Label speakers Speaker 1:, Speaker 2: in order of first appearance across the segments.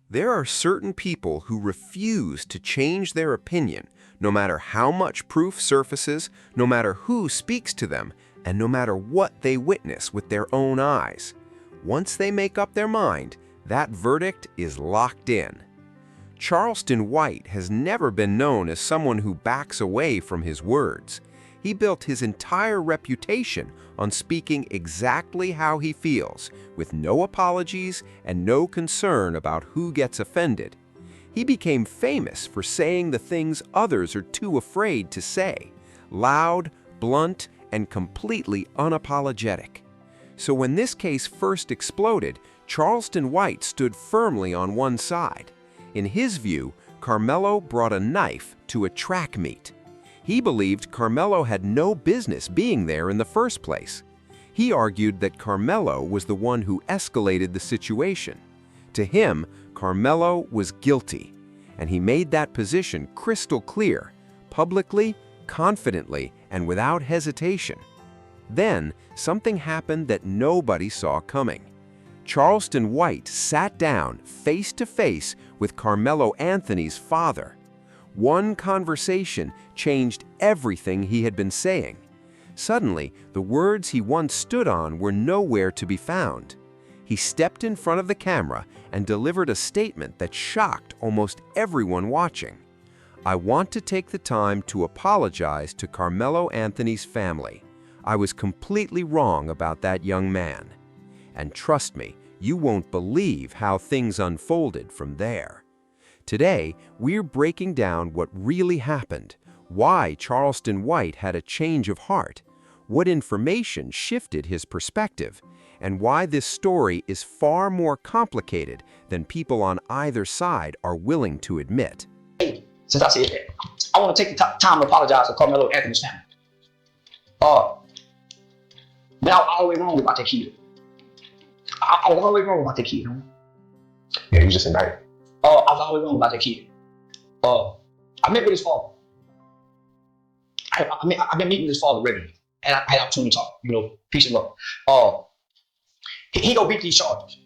Speaker 1: There are certain people who refuse to change their opinion, no matter how much proof surfaces, no matter who speaks to them, and no matter what they witness with their own eyes. Once they make up their mind, that verdict is locked in. Charleston White has never been known as someone who backs away from his words. He built his entire reputation on speaking exactly how he feels, with no apologies and no concern about who gets offended. He became famous for saying the things others are too afraid to say, loud, blunt, and completely unapologetic. So when this case first exploded, Charleston White stood firmly on one side. In his view, Carmelo brought a knife to a track meet. He believed Carmelo had no business being there in the first place. He argued that Carmelo was the one who escalated the situation. To him, Carmelo was guilty, and he made that position crystal clear, publicly, confidently, and without hesitation. Then, something happened that nobody saw coming. Charleston White sat down face to face with Carmelo Anthony's father. One conversation changed everything he had been saying. Suddenly, the words he once stood on were nowhere to be found. He stepped in front of the camera and delivered a statement that shocked almost everyone watching. "I want to take the time to apologize to Carmelo Anthony's family. I was completely wrong about that young man. And trust me, you won't believe how things unfolded from there." Today, we're breaking down what really happened, why Charleston White had a change of heart, what information shifted his perspective, and why this story is far more complicated than people on either side are willing to admit.
Speaker 2: Since I said that, I want to take the time to apologize to Carmelo Anthony's family. Man, I was all the way wrong about that kid. I was all the way wrong about that kid.
Speaker 3: Yeah, he was just indicted.
Speaker 2: I was all the way wrong about that kid. I met with his father. I've been meeting with his father regularly, and I had opportunity to talk, peace and love. He go beat these charges.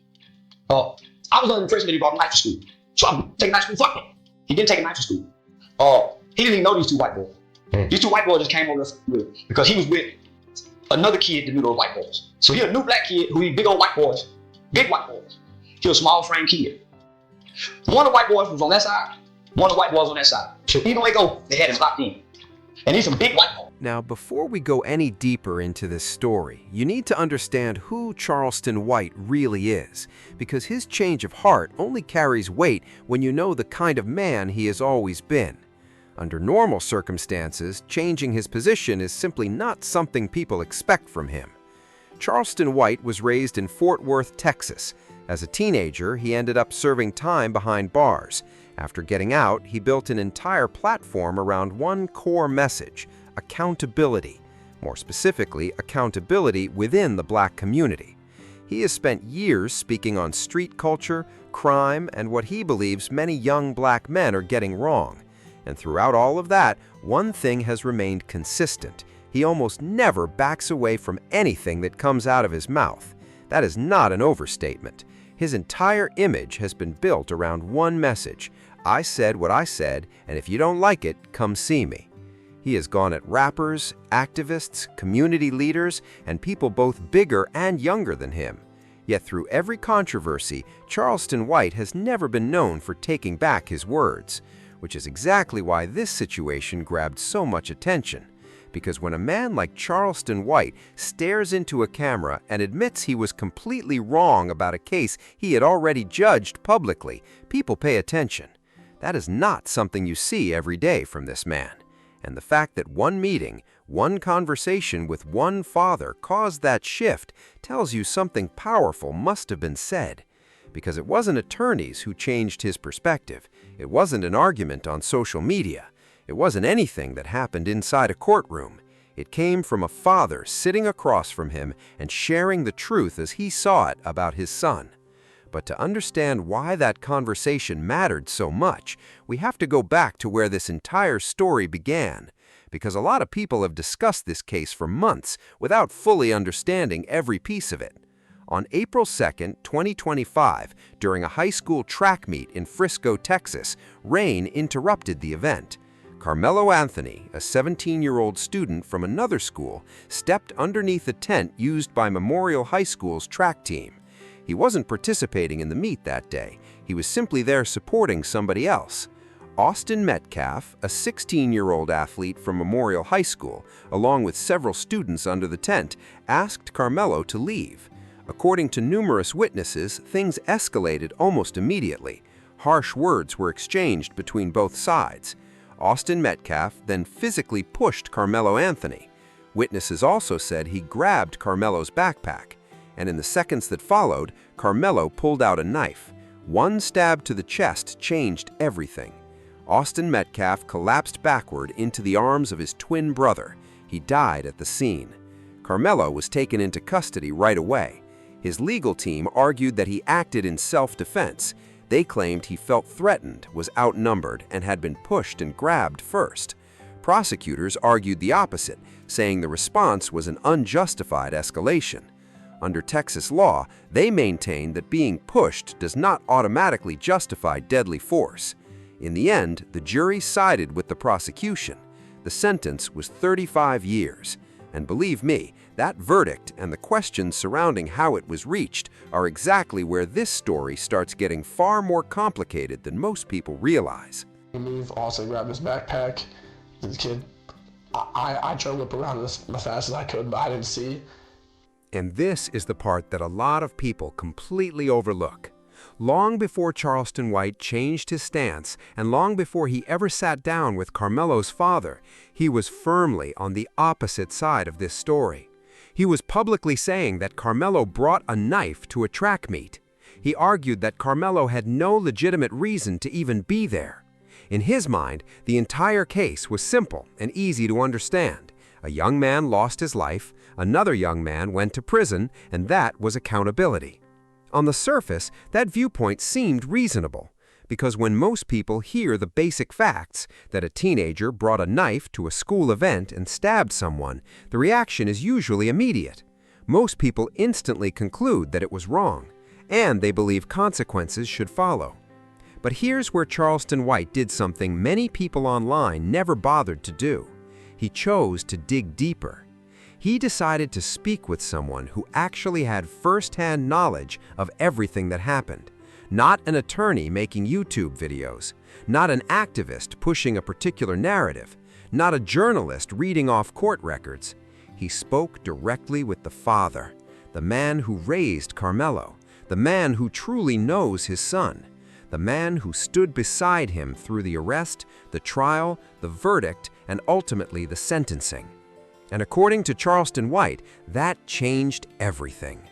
Speaker 2: I was under the impression that he brought a knife to school. So I'm taking knife to school, fuck him. He didn't take a knife to school. He didn't even know these two white boys. These two white boys just came over because he was with another kid that knew those white boys. So he a new black kid who he big old white boys, big white boys. He was a small frame kid. One of the white boys was on that side, one of the white boys on that side. So either way go, they had him locked in. And he's some big white boys.
Speaker 1: Now, before we go any deeper into this story, you need to understand who Charleston White really is, because his change of heart only carries weight when you know the kind of man he has always been. Under normal circumstances, changing his position is simply not something people expect from him. Charleston White was raised in Fort Worth, Texas. As a teenager, he ended up serving time behind bars. After getting out, he built an entire platform around one core message: accountability. More specifically, accountability within the black community. He has spent years speaking on street culture, crime, and what he believes many young black men are getting wrong. And throughout all of that, one thing has remained consistent. He almost never backs away from anything that comes out of his mouth. That is not an overstatement. His entire image has been built around one message: I said what I said, and if you don't like it, come see me. He has gone at rappers, activists, community leaders, and people both bigger and younger than him. Yet through every controversy, Charleston White has never been known for taking back his words, which is exactly why this situation grabbed so much attention. Because when a man like Charleston White stares into a camera and admits he was completely wrong about a case he had already judged publicly, people pay attention. That is not something you see every day from this man. And the fact that one meeting, one conversation with one father caused that shift tells you something powerful must have been said. Because it wasn't attorneys who changed his perspective. It wasn't an argument on social media. It wasn't anything that happened inside a courtroom. It came from a father sitting across from him and sharing the truth as he saw it about his son. But to understand why that conversation mattered so much, we have to go back to where this entire story began, because a lot of people have discussed this case for months without fully understanding every piece of it. On April 2, 2025, during a high school track meet in Frisco, Texas, rain interrupted the event. Carmelo Anthony, a 17-year-old student from another school, stepped underneath a tent used by Memorial High School's track team. He wasn't participating in the meet that day. He was simply there supporting somebody else. Austin Metcalf, a 16-year-old athlete from Memorial High School, along with several students under the tent, asked Carmelo to leave. According to numerous witnesses, things escalated almost immediately. Harsh words were exchanged between both sides. Austin Metcalf then physically pushed Carmelo Anthony. Witnesses also said he grabbed Carmelo's backpack, and in the seconds that followed, Carmelo pulled out a knife. One stab to the chest changed everything. Austin Metcalf collapsed backward into the arms of his twin brother. He died at the scene. Carmelo was taken into custody right away. His legal team argued that he acted in self-defense. They claimed he felt threatened, was outnumbered, and had been pushed and grabbed first. Prosecutors argued the opposite, saying the response was an unjustified escalation. Under Texas law, they maintained that being pushed does not automatically justify deadly force. In the end, the jury sided with the prosecution. The sentence was 35 years. And believe me, that verdict and the questions surrounding how it was reached are exactly where this story starts getting far more complicated than most people realize.
Speaker 3: Also grabbed his backpack. The kid, I tried to whip around as fast as I could, but I didn't see.
Speaker 1: And this is the part that a lot of people completely overlook. Long before Charleston White changed his stance, and long before he ever sat down with Carmelo's father, he was firmly on the opposite side of this story. He was publicly saying that Carmelo brought a knife to a track meet. He argued that Carmelo had no legitimate reason to even be there. In his mind, the entire case was simple and easy to understand. A young man lost his life, another young man went to prison, and that was accountability. On the surface, that viewpoint seemed reasonable, because when most people hear the basic facts, that a teenager brought a knife to a school event and stabbed someone, the reaction is usually immediate. Most people instantly conclude that it was wrong, and they believe consequences should follow. But here's where Charleston White did something many people online never bothered to do. He chose to dig deeper. He decided to speak with someone who actually had first-hand knowledge of everything that happened. Not an attorney making YouTube videos, not an activist pushing a particular narrative, not a journalist reading off court records. He spoke directly with the father, the man who raised Carmelo, the man who truly knows his son, the man who stood beside him through the arrest, the trial, the verdict, and ultimately the sentencing. And according to Charleston White, that changed everything.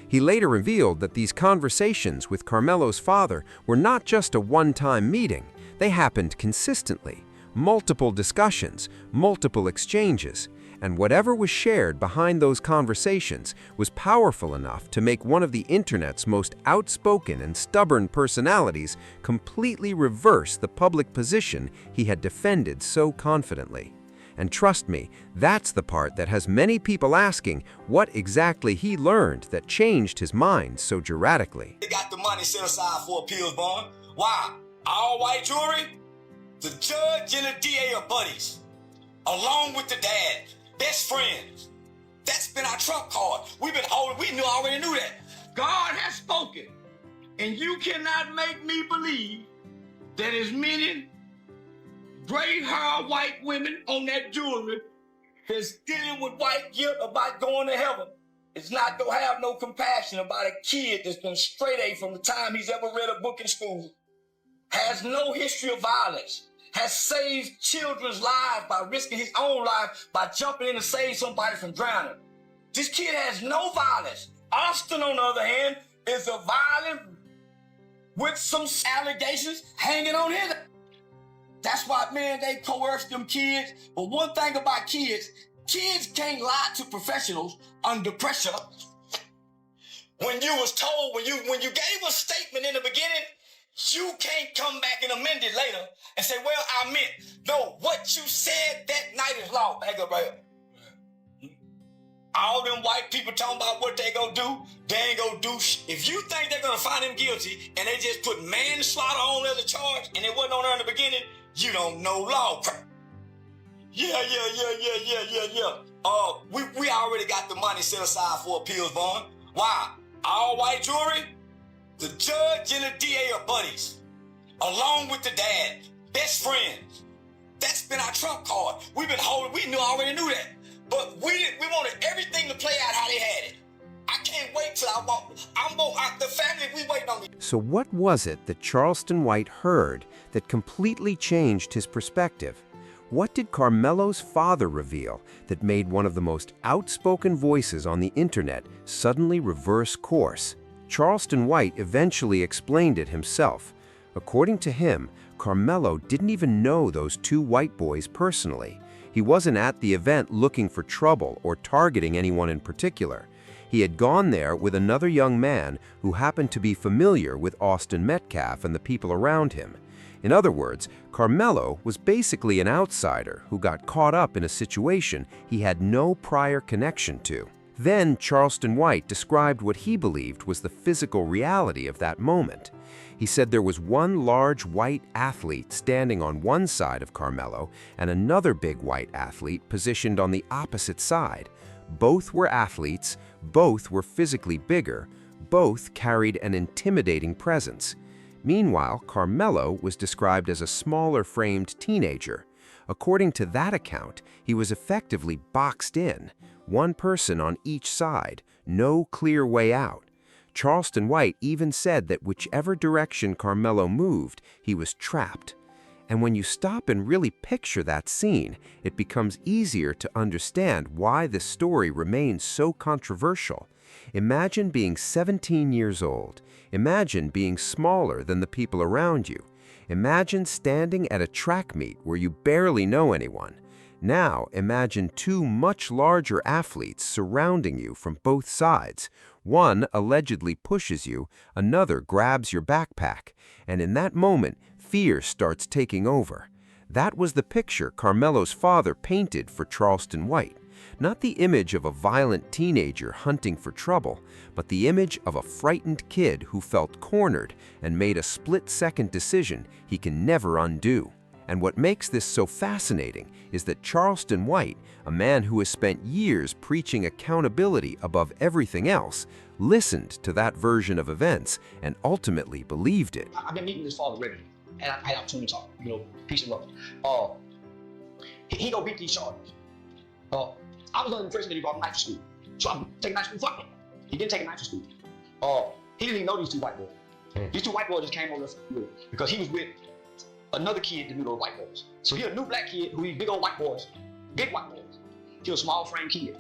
Speaker 1: He later revealed that these conversations with Carmelo's father were not just a one-time meeting. They happened consistently, multiple discussions, multiple exchanges, and whatever was shared behind those conversations was powerful enough to make one of the internet's most outspoken and stubborn personalities completely reverse the public position he had defended so confidently. And trust me, that's the part that has many people asking what exactly he learned that changed his mind so dramatically.
Speaker 4: They got the money set aside for appeals bond. Why? All white jury? The judge and the DA are buddies, along with the dad, best friends. That's been our trump card. We've been holding, already knew that. God has spoken, and you cannot make me believe that as many gray-haired white women on that jewelry that's dealing with white guilt about going to heaven is not gonna have no compassion about a kid that's been straight A from the time he's ever read a book in school, has no history of violence, has saved children's lives by risking his own life by jumping in to save somebody from drowning. This kid has no violence. Austin, on the other hand, is a violent with some allegations hanging on his. That's why, man, they coerce them kids. But one thing about kids can't lie to professionals under pressure. When you was told, when you gave a statement in the beginning, you can't come back and amend it later and say, well, I meant. No, what you said that night is law. Back up right here. All them white people talking about what they gonna do, they ain't gonna do If you think they're gonna find him guilty and they just put manslaughter on as a charge and it wasn't on there in the beginning, you don't know law. Yeah. We already got the money set aside for appeals bond. Why? All white jury, the judge and the DA are buddies, along with the dad, best friends. That's been our trump card. We already knew that. But we wanted everything to play out how they had it. I can't wait till the family, we waiting on it.
Speaker 1: So what was it that Charleston White heard that completely changed his perspective? What did Carmelo's father reveal that made one of the most outspoken voices on the internet suddenly reverse course? Charleston White eventually explained it himself. According to him, Carmelo didn't even know those two white boys personally. He wasn't at the event looking for trouble or targeting anyone in particular. He had gone there with another young man who happened to be familiar with Austin Metcalf and the people around him. In other words, Carmelo was basically an outsider who got caught up in a situation he had no prior connection to. Then Charleston White described what he believed was the physical reality of that moment. He said there was one large white athlete standing on one side of Carmelo and another big white athlete positioned on the opposite side. Both were athletes, both were physically bigger, both carried an intimidating presence. Meanwhile, Carmelo was described as a smaller-framed teenager. According to that account, he was effectively boxed in, one person on each side, no clear way out. Charleston White even said that whichever direction Carmelo moved, he was trapped. And when you stop and really picture that scene, it becomes easier to understand why this story remains so controversial. Imagine being 17 years old. Imagine being smaller than the people around you. Imagine standing at a track meet where you barely know anyone. Now imagine two much larger athletes surrounding you from both sides. One allegedly pushes you, another grabs your backpack, and in that moment, fear starts taking over. That was the picture Carmelo's father painted for Charleston White. Not the image of a violent teenager hunting for trouble, but the image of a frightened kid who felt cornered and made a split-second decision he can never undo. And what makes this so fascinating is that Charleston White, a man who has spent years preaching accountability above everything else, listened to that version of events and ultimately believed it.
Speaker 2: I've been meeting this father regularly, and I had opportunity to talk, peace and love. He go beat these charges. I was under the impression that he brought a knife to school. So I'm taking knife to school, fuck him. He didn't take a knife to school. He didn't even know these two white boys. These two white boys just came over because he was with another kid that knew those white boys. So he a new black kid who these big old white boys, big white boys. He was a small frame kid.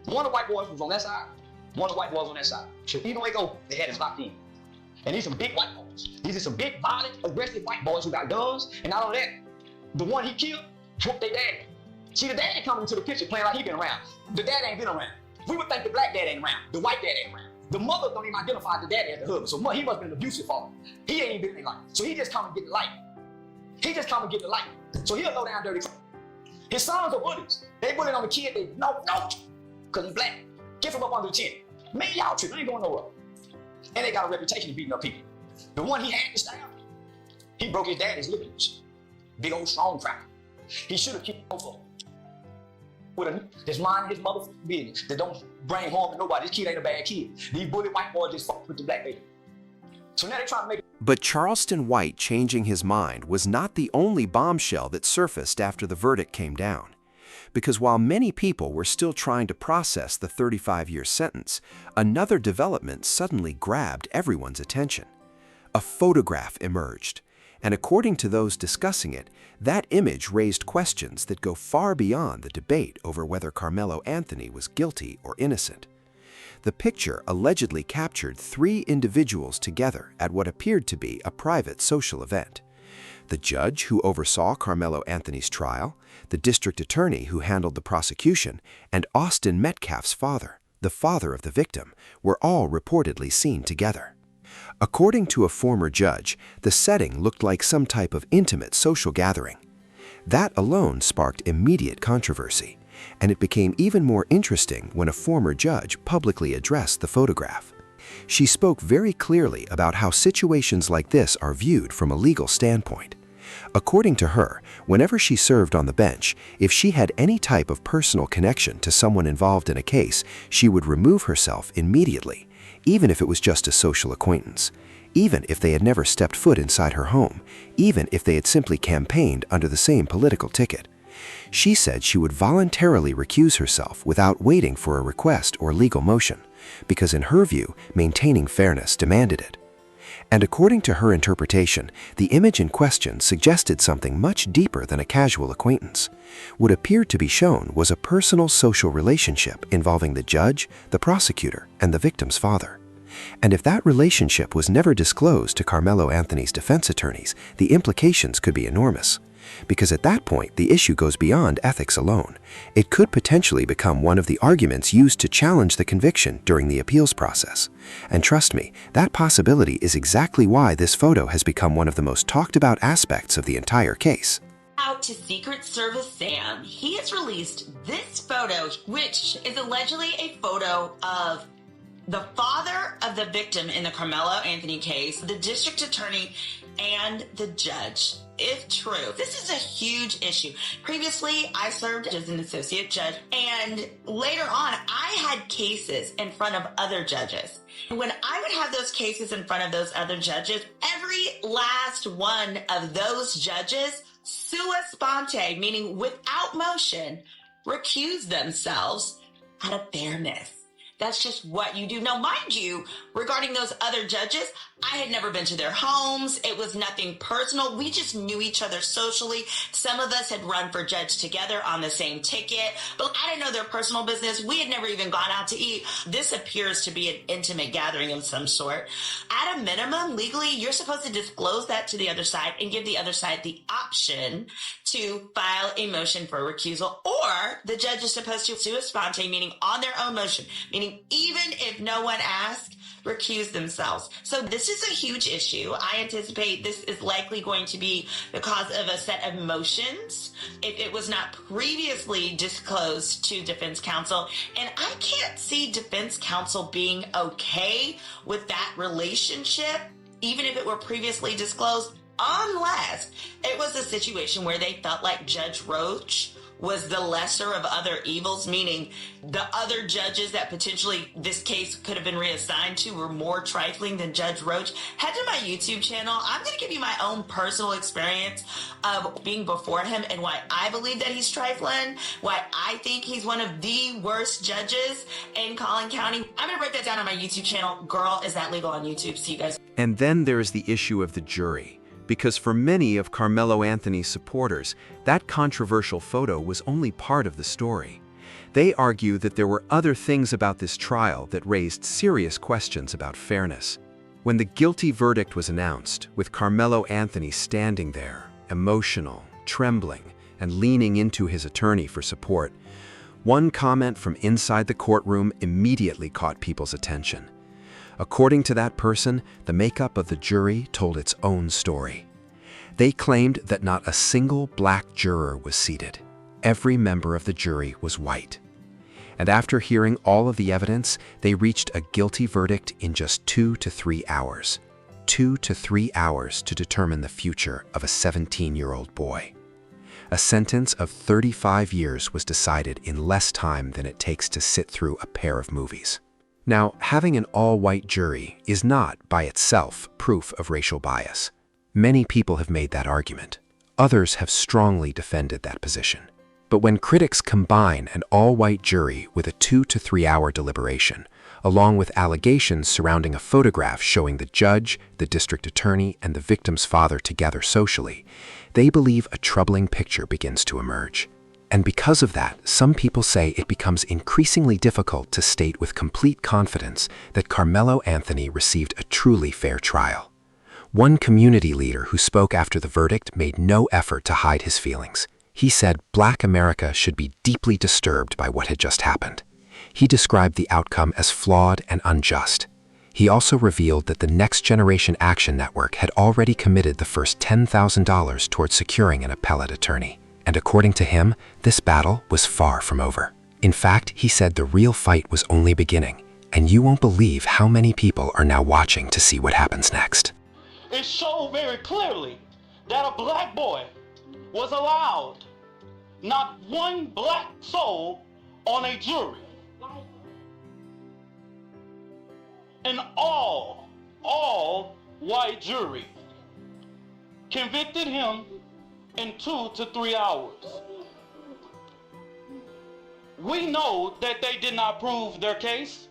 Speaker 2: One of the white boys was on that side, one of the white boys on that side. So even though they go, they had us locked in. And these some big white boys. These are some big, violent, aggressive white boys who got guns. And not only that, the one he killed whooped their daddy. See, the dad coming into the picture playing like he been around. The dad ain't been around. We would think the black dad ain't around. The white dad ain't around. The mother don't even identify the daddy as the husband. So he must have been an abusive father. He ain't even been in their life. So he just come and get the light. He just come and get the light. So he'll low down dirty. His sons are bullies. They bullying on the kid. They no, because he's black. Get him up under the chin. Man, y'all tripping. I ain't going nowhere. And they got a reputation of beating up people. The one he had to stab, he broke his daddy's lip loose. Big old strong cracker. He should have killed both of them. Just mind his motherfucking business. That don't bring harm to nobody. This kid ain't a bad kid. These bully white boys just fuck with the black baby. So now they trying to make.
Speaker 1: But Charleston White changing his mind was not the only bombshell that surfaced after the verdict came down. Because while many people were still trying to process the 35-year sentence, another development suddenly grabbed everyone's attention. A photograph emerged. And according to those discussing it, that image raised questions that go far beyond the debate over whether Carmelo Anthony was guilty or innocent. The picture allegedly captured 3 individuals together at what appeared to be a private social event. The judge who oversaw Carmelo Anthony's trial, the district attorney who handled the prosecution, and Austin Metcalf's father, the father of the victim, were all reportedly seen together. According to a former judge, the setting looked like some type of intimate social gathering. That alone sparked immediate controversy, And it became even more interesting when a former judge publicly addressed the photograph. She spoke very clearly about how situations like this are viewed from a legal standpoint. According to her, whenever she served on the bench, if she had any type of personal connection to someone involved in a case, she would remove herself immediately, even if it was just a social acquaintance, even if they had never stepped foot inside her home, even if they had simply campaigned under the same political ticket. She said she would voluntarily recuse herself without waiting for a request or legal motion, because in her view, maintaining fairness demanded it. And according to her interpretation, the image in question suggested something much deeper than a casual acquaintance. What appeared to be shown was a personal social relationship involving the judge, the prosecutor, and the victim's father. And if that relationship was never disclosed to Carmelo Anthony's defense attorneys, the implications could be enormous. Because at that point, the issue goes beyond ethics alone. It could potentially become one of the arguments used to challenge the conviction during the appeals process. And trust me, that possibility is exactly why this photo has become one of the most talked about aspects of the entire case.
Speaker 5: Out to Secret Service Sam, he has released this photo, which is allegedly a photo of the father of the victim in the Carmelo Anthony case, the district attorney, and the judge. If true, this is a huge issue. Previously, I served as an associate judge, and later on, I had cases in front of other judges. When I would have those cases in front of those other judges, every last one of those judges, sua sponte, meaning without motion, recused themselves out of fairness. That's just what you do. Now, mind you, regarding those other judges, I had never been to their homes. It was nothing personal. We just knew each other socially. Some of us had run for judge together on the same ticket, but I didn't know their personal business. We had never even gone out to eat. This appears to be an intimate gathering of some sort. At a minimum, legally, you're supposed to disclose that to the other side and give the other side the option to file a motion for recusal, or the judge is supposed to sua sponte, meaning on their own motion, meaning even if no one asked, recuse themselves. So this is a huge issue. I anticipate this is likely going to be the cause of a set of motions if it was not previously disclosed to defense counsel. And I can't see defense counsel being okay with that relationship, even if it were previously disclosed, unless it was a situation where they felt like Judge Roach was the lesser of other evils, meaning the other judges that potentially this case could have been reassigned to were more trifling than Judge Roach. Head to my YouTube channel. I'm going to give you my own personal experience of being before him and why I believe that he's trifling, why I think he's one of the worst judges in Collin County. I'm going to break that down on my YouTube channel. Girl, Is That Legal on YouTube. See you guys.
Speaker 1: And then there is the issue of the jury. Because for many of Carmelo Anthony's supporters, that controversial photo was only part of the story. They argue that there were other things about this trial that raised serious questions about fairness. When the guilty verdict was announced, with Carmelo Anthony standing there, emotional, trembling, and leaning into his attorney for support, one comment from inside the courtroom immediately caught people's attention. According to that person, the makeup of the jury told its own story. They claimed that not a single black juror was seated. Every member of the jury was white. And after hearing all of the evidence, they reached a guilty verdict in just 2 to 3 hours. 2 to 3 hours to determine the future of a 17-year-old boy. A sentence of 35 years was decided in less time than it takes to sit through a pair of movies. Now, having an all-white jury is not, by itself, proof of racial bias. Many people have made that argument. Others have strongly defended that position. But when critics combine an all-white jury with a 2 to 3 hour deliberation, along with allegations surrounding a photograph showing the judge, the district attorney, and the victim's father together socially, they believe a troubling picture begins to emerge. And because of that, some people say it becomes increasingly difficult to state with complete confidence that Carmelo Anthony received a truly fair trial. One community leader who spoke after the verdict made no effort to hide his feelings. He said Black America should be deeply disturbed by what had just happened. He described the outcome as flawed and unjust. He also revealed that the Next Generation Action Network had already committed the first $10,000 towards securing an appellate attorney.
Speaker 6: And according to him, this battle was far from over. In fact, he said the real fight was only beginning, and you won't believe how many people are now watching to see what happens next.
Speaker 7: It showed very clearly that a black boy was allowed, not one black soul on a jury. An all white jury convicted him in 2 to 3 hours. We know that they did not prove their case,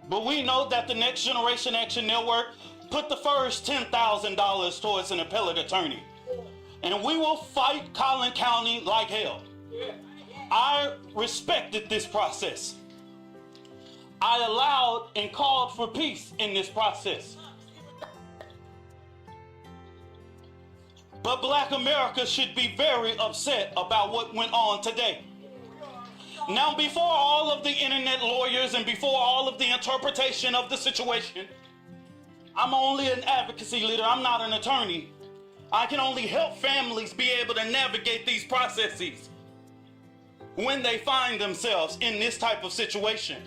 Speaker 7: but we know that the Next Generation Action Network put the first $10,000 towards an appellate attorney. And we will fight Collin County like hell. I respected this process. I allowed and called for peace in this process. But Black America should be very upset about what went on today. Now, before all of the internet lawyers and before all of the interpretation of the situation, I'm only an advocacy leader. I'm not an attorney. I can only help families be able to navigate these processes when they find themselves in this type of situation.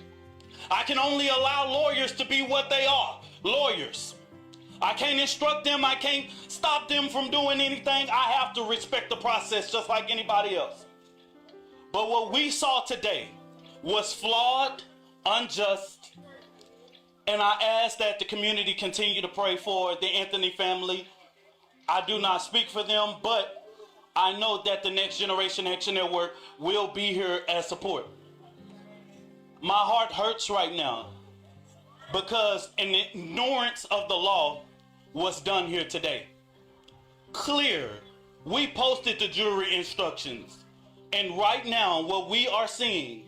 Speaker 7: I can only allow lawyers to be what they are, lawyers. I can't instruct them. I can't stop them from doing anything. I have to respect the process just like anybody else. But what we saw today was flawed, unjust, and I ask that the community continue to pray for the Anthony family. I do not speak for them, but I know that the Next Generation Action Network will be here as support. My heart hurts right now because an ignorance of the law was done here today. Clear, we posted the jury instructions, and right now what we are seeing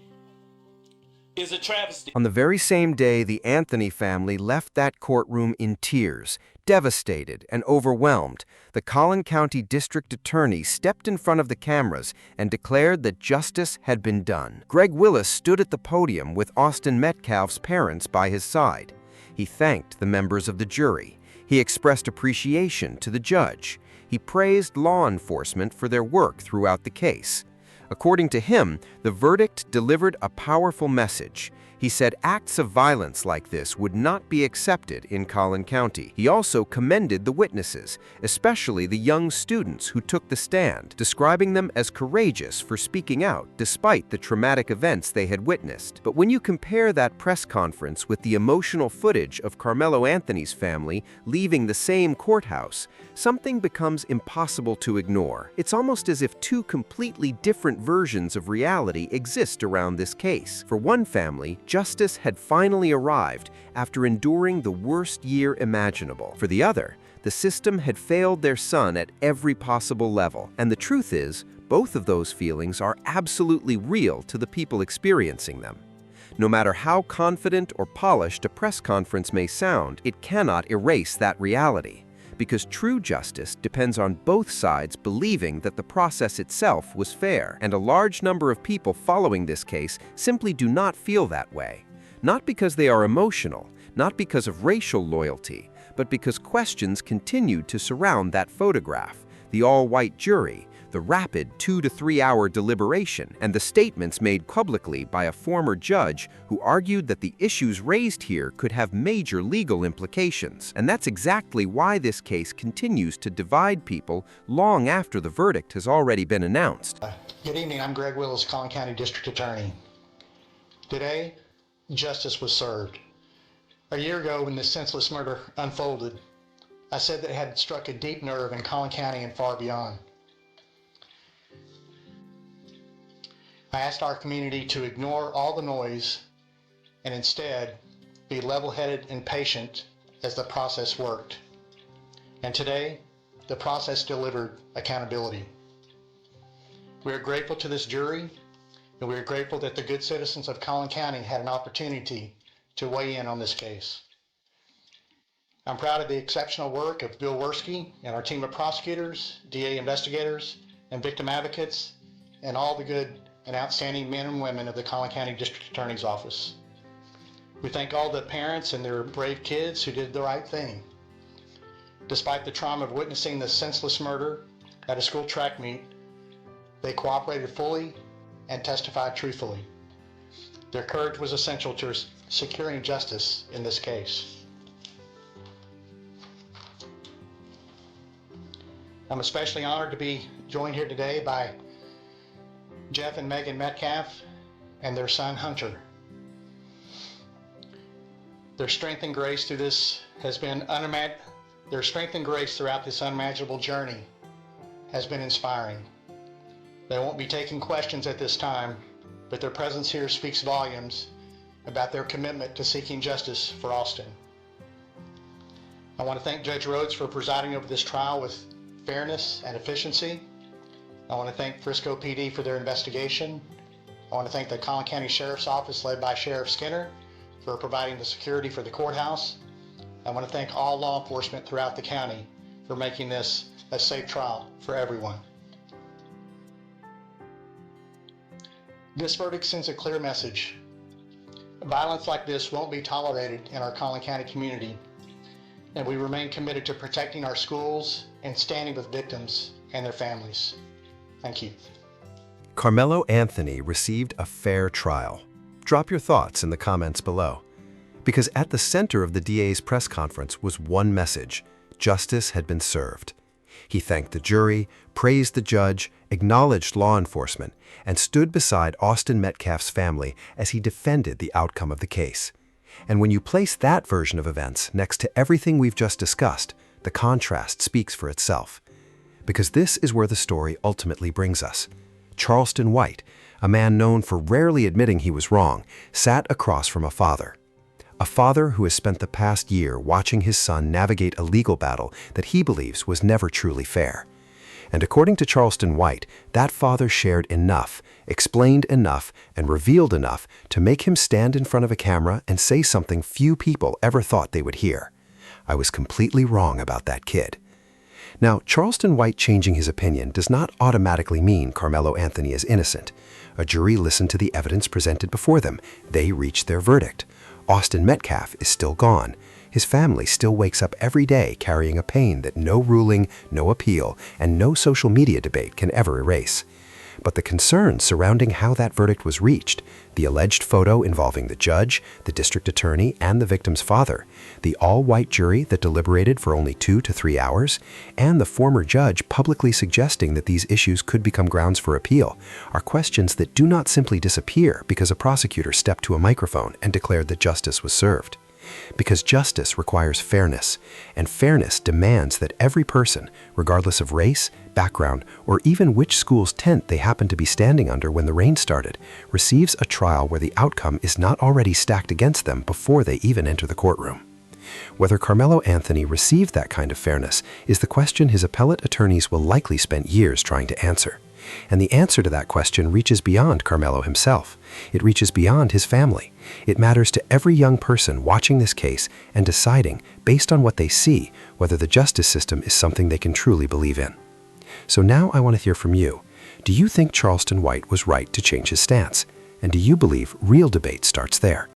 Speaker 7: is a travesty.
Speaker 1: On the very same day, the Anthony family left that courtroom in tears, devastated and overwhelmed. The Collin County District Attorney stepped in front of the cameras and declared that justice had been done. Greg Willis stood at the podium with Austin Metcalf's parents by his side. He thanked the members of the jury. He expressed appreciation to the judge. He praised law enforcement for their work throughout the case. According to him, the verdict delivered a powerful message. He said acts of violence like this would not be accepted in Collin County. He also commended the witnesses, especially the young students who took the stand, describing them as courageous for speaking out despite the traumatic events they had witnessed. But when you compare that press conference with the emotional footage of Carmelo Anthony's family leaving the same courthouse, something becomes impossible to ignore. It's almost as if two completely different versions of reality exist around this case. For one family, justice had finally arrived after enduring the worst year imaginable. For the other, the system had failed their son at every possible level. And the truth is, both of those feelings are absolutely real to the people experiencing them. No matter how confident or polished a press conference may sound, it cannot erase that reality. Because true justice depends on both sides believing that the process itself was fair, and a large number of people following this case simply do not feel that way. Not because they are emotional, not because of racial loyalty, but because questions continued to surround that photograph, the all-white jury, the rapid 2 to 3 hour deliberation, and the statements made publicly by a former judge who argued that the issues raised here could have major legal implications. And that's exactly why this case continues to divide people long after the verdict has already been announced.
Speaker 8: Good evening, I'm Greg Willis, Collin County District Attorney. Today, justice was served. A year ago, when this senseless murder unfolded, I said that it had struck a deep nerve in Collin County and far beyond. I asked our community to ignore all the noise and instead be level-headed and patient as the process worked. And today, the process delivered accountability. We are grateful to this jury, and we are grateful that the good citizens of Collin County had an opportunity to weigh in on this case. I'm proud of the exceptional work of Bill Werski and our team of prosecutors, DA investigators, and victim advocates, and all the good and outstanding men and women of the Collin County District Attorney's Office. We thank all the parents and their brave kids who did the right thing. Despite the trauma of witnessing the senseless murder at a school track meet, They cooperated fully and testified truthfully. Their courage was essential to securing justice in this case. I'm especially honored to be joined here today by Jeff and Megan Metcalf and their son Hunter. Their strength and grace throughout this unimaginable journey has been inspiring. They won't be taking questions at this time, but their presence here speaks volumes about their commitment to seeking justice for Austin. I want to thank Judge Rhodes for presiding over this trial with fairness and efficiency. I want to thank Frisco PD for their investigation. I want to thank the Collin County Sheriff's Office led by Sheriff Skinner for providing the security for the courthouse. I want to thank all law enforcement throughout the county for making this a safe trial for everyone. This verdict sends a clear message. Violence like this won't be tolerated in our Collin County community, and we remain committed to protecting our schools and standing with victims and their families. Thank you.
Speaker 1: Carmelo Anthony received a fair trial. Drop your thoughts in the comments below. Because at the center of the DA's press conference was one message: justice had been served. He thanked the jury, praised the judge, acknowledged law enforcement, and stood beside Austin Metcalf's family as he defended the outcome of the case. And when you place that version of events next to everything we've just discussed, the contrast speaks for itself. Because this is where the story ultimately brings us. Charleston White, a man known for rarely admitting he was wrong, sat across from a father. A father who has spent the past year watching his son navigate a legal battle that he believes was never truly fair. And according to Charleston White, that father shared enough, explained enough, and revealed enough to make him stand in front of a camera and say something few people ever thought they would hear. I was completely wrong about that kid. Now, Charleston White changing his opinion does not automatically mean Carmelo Anthony is innocent. A jury listened to the evidence presented before them. They reached their verdict. Austin Metcalf is still gone. His family still wakes up every day carrying a pain that no ruling, no appeal, and no social media debate can ever erase. But the concerns surrounding how that verdict was reached, the alleged photo involving the judge, the district attorney, and the victim's father, the all-white jury that deliberated for only 2 to 3 hours, and the former judge publicly suggesting that these issues could become grounds for appeal, are questions that do not simply disappear because a prosecutor stepped to a microphone and declared that justice was served. Because justice requires fairness, and fairness demands that every person, regardless of race, background, or even which school's tent they happen to be standing under when the rain started, receives a trial where the outcome is not already stacked against them before they even enter the courtroom. Whether Carmelo Anthony received that kind of fairness is the question his appellate attorneys will likely spend years trying to answer. And the answer to that question reaches beyond Carmelo himself. It reaches beyond his family. It matters to every young person watching this case and deciding, based on what they see, whether the justice system is something they can truly believe in. So now I want to hear from you. Do you think Charleston White was right to change his stance? And do you believe real debate starts there?